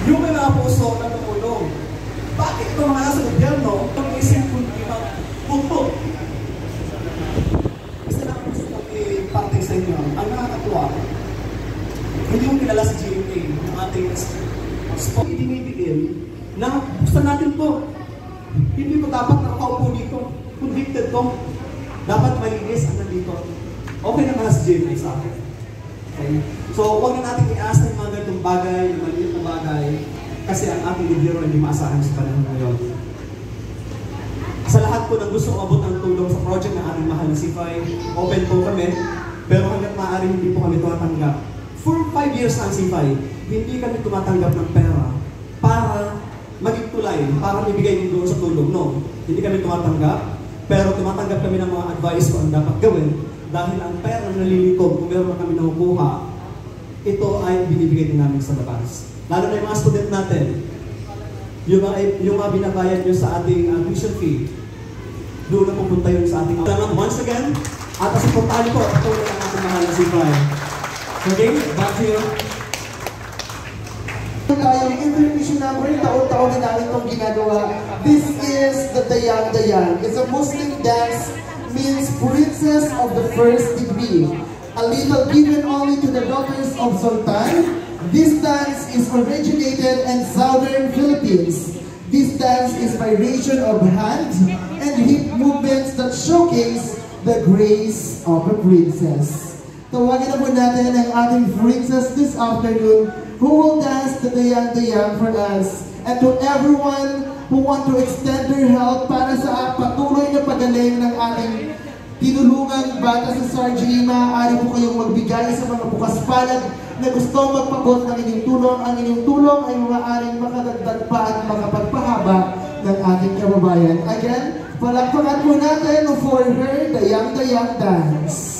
yung may mga puso na tumulong. Bakit ito mga nasa gobyerno, ang isip kundi magpupog? Isa lang ang gusto i-parting sa inyo. Ang nakakatuwa, hindi mo kilala si GMA, ang ating spot. Itinibigil na buksan natin to. Hindi ko dapat nakakaupo dito. Convicted to. Dapat malinis ang nandito. Okay naman si GMA sa akin. Okay? So, huwag na natin i-ask ng mga ganitong bagay, ng maliit na bagay, kasi ang ating gobyerno hindi maasahan sa panahon ngayon. Sa lahat po ng gusto umabot ng tulong sa project ng ating mahal na CFI, open po kami, pero hanggat maaari hindi po kami tumatanggap. For 5 years na ang CFI, hindi kami tumatanggap ng pera para maging tulay, para ibigay din doon sa tulong. No, hindi kami tumatanggap, pero tumatanggap kami ng mga advice kung ang dapat gawin dahil ang pera na nalilitob, kung meron na kami nakukuha, ito ay binibigay din namin sa labas. Lalo na yung mga student natin, yung mga binabayad nyo sa ating tuition fee, doon na pupunta yun sa ating once again, at supportahan po patuloy ang ating mahal na CFI. Okay, back to you. Tayong information number, taon-taon na namin itong ginagawa. This is the Dayang Dayang. It's a Muslim dance, means princess of the first degree. A little given only to the daughters of Sultan. This dance is originated in southern Philippines. This dance is variation of hand and hip movements that showcase the grace of a princess. Tawagin na po natin ang ating princess this afternoon who will dance the Dayang Dayang for us. And to everyone who want to extend their help para sa patuloy na pagaling ng ating tinulungang bata sa Sargey, maaari po kayong magbigay sa mga bukas palad na gusto magpabot ng inyong tulong. Ang inyong tulong ay maaaring makadagdag pa at makapagpahaba ng ating kababayan. Again, palakpakan po natin for her Dayang Dayang dance.